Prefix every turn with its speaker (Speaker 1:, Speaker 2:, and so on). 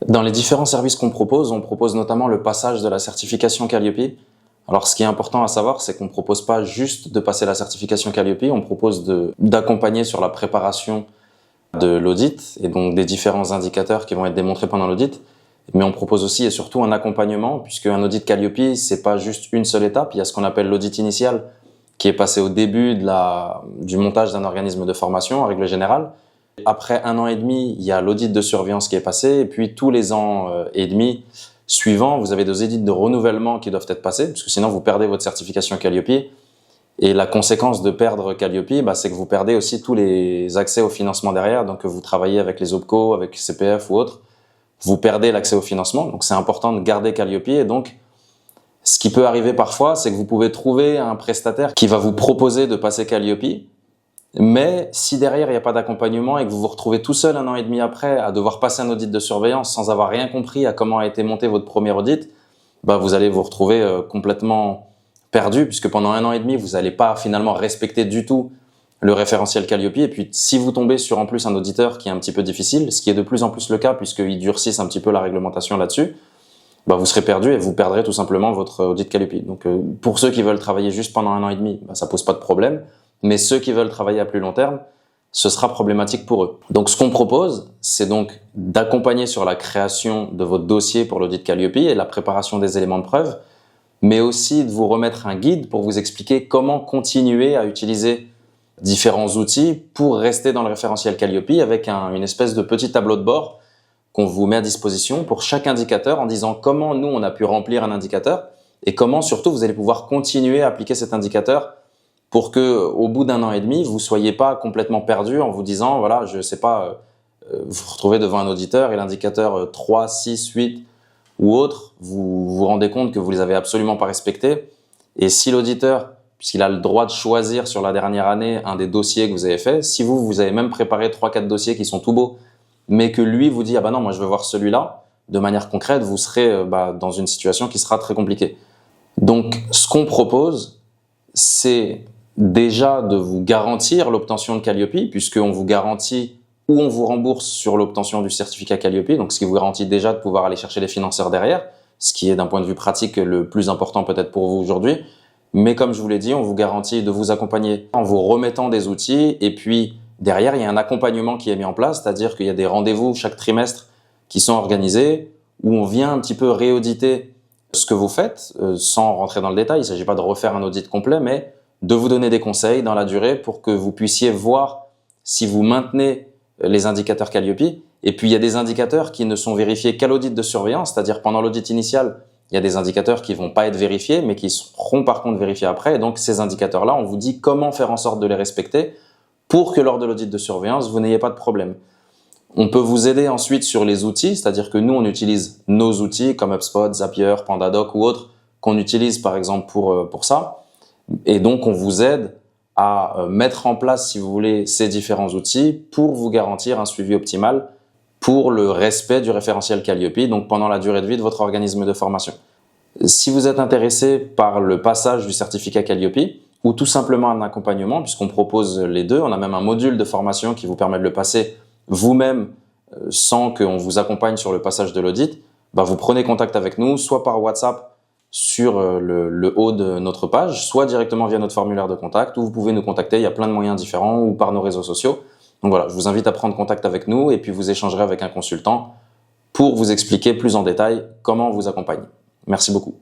Speaker 1: Dans les différents services qu'on propose, on propose notamment le passage de la certification Calliope. Alors, ce qui est important à savoir, c'est qu'on ne propose pas juste de passer la certification Calliope, on propose d'accompagner sur la préparation de l'audit et donc des différents indicateurs qui vont être démontrés pendant l'audit. Mais on propose aussi et surtout un accompagnement, puisque un audit Calliope, c'est pas juste une seule étape. Il y a ce qu'on appelle l'audit initial, qui est passé au début du montage d'un organisme de formation, en règle générale. Après 1 an et demi, il y a l'audit de surveillance qui est passé, et puis tous les ans et demi suivants, vous avez des audits de renouvellement qui doivent être passés, parce que sinon vous perdez votre certification Calliope. Et la conséquence de perdre Calliope, c'est que vous perdez aussi tous les accès au financement derrière. Donc vous travaillez avec les OPCO, avec CPF ou autres, vous perdez l'accès au financement. Donc c'est important de garder Calliope. Et donc, ce qui peut arriver parfois, c'est que vous pouvez trouver un prestataire qui va vous proposer de passer Calliope. Mais si derrière, il n'y a pas d'accompagnement et que vous vous retrouvez tout seul 1 an et demi après à devoir passer un audit de surveillance sans avoir rien compris à comment a été monté votre premier audit, vous allez vous retrouver complètement perdu, puisque pendant 1 an et demi, vous n'allez pas finalement respecter du tout le référentiel Calliope. Et puis, si vous tombez sur en plus un auditeur qui est un petit peu difficile, ce qui est de plus en plus le cas puisqu'ils durcissent un petit peu la réglementation là-dessus, vous serez perdu et vous perdrez tout simplement votre audit Calliope. Donc, pour ceux qui veulent travailler juste pendant 1 an et demi, ça pose pas de problème. Mais ceux qui veulent travailler à plus long terme, ce sera problématique pour eux. Donc, ce qu'on propose, c'est donc d'accompagner sur la création de votre dossier pour l'audit Calliope et la préparation des éléments de preuve, mais aussi de vous remettre un guide pour vous expliquer comment continuer à utiliser différents outils pour rester dans le référentiel Calliope avec une espèce de petit tableau de bord qu'on vous met à disposition pour chaque indicateur en disant comment nous, on a pu remplir un indicateur et comment surtout vous allez pouvoir continuer à appliquer cet indicateur pour que, au bout d'1 an et demi, vous soyez pas complètement perdu en vous disant, voilà, je sais pas, vous vous retrouvez devant un auditeur et l'indicateur 3, 6, 8 ou autre, vous vous rendez compte que vous les avez absolument pas respectés. Et si l'auditeur, puisqu'il a le droit de choisir sur la dernière année un des dossiers que vous avez fait, si vous avez même préparé 3-4 dossiers qui sont tout beaux, mais que lui vous dit, ah non, moi je veux voir celui-là, de manière concrète, vous serez dans une situation qui sera très compliquée. Donc, ce qu'on propose, c'est déjà de vous garantir l'obtention de Calliope, puisqu'on vous garantit ou on vous rembourse sur l'obtention du certificat Calliope, donc ce qui vous garantit déjà de pouvoir aller chercher les financeurs derrière, ce qui est d'un point de vue pratique le plus important peut-être pour vous aujourd'hui. Mais comme je vous l'ai dit, on vous garantit de vous accompagner en vous remettant des outils, et puis derrière, il y a un accompagnement qui est mis en place, c'est-à-dire qu'il y a des rendez-vous chaque trimestre qui sont organisés, où on vient un petit peu réauditer ce que vous faites, sans rentrer dans le détail. Il ne s'agit pas de refaire un audit complet, mais de vous donner des conseils dans la durée pour que vous puissiez voir si vous maintenez les indicateurs Calliope. Et puis, il y a des indicateurs qui ne sont vérifiés qu'à l'audit de surveillance, c'est-à-dire pendant l'audit initial, il y a des indicateurs qui vont pas être vérifiés, mais qui seront par contre vérifiés après. Et donc, ces indicateurs-là, on vous dit comment faire en sorte de les respecter pour que lors de l'audit de surveillance, vous n'ayez pas de problème. On peut vous aider ensuite sur les outils, c'est-à-dire que nous, on utilise nos outils comme HubSpot, Zapier, PandaDoc ou autres qu'on utilise par exemple pour ça. Et donc, on vous aide à mettre en place, si vous voulez, ces différents outils pour vous garantir un suivi optimal pour le respect du référentiel Calliope, donc pendant la durée de vie de votre organisme de formation. Si vous êtes intéressé par le passage du certificat Calliope ou tout simplement un accompagnement, puisqu'on propose les deux, on a même un module de formation qui vous permet de le passer vous-même sans qu'on vous accompagne sur le passage de l'audit, vous prenez contact avec nous, soit par WhatsApp sur le haut de notre page, soit directement via notre formulaire de contact, ou vous pouvez nous contacter, il y a plein de moyens différents, ou par nos réseaux sociaux. Donc voilà, je vous invite à prendre contact avec nous et puis vous échangerez avec un consultant pour vous expliquer plus en détail comment on vous accompagne. Merci beaucoup.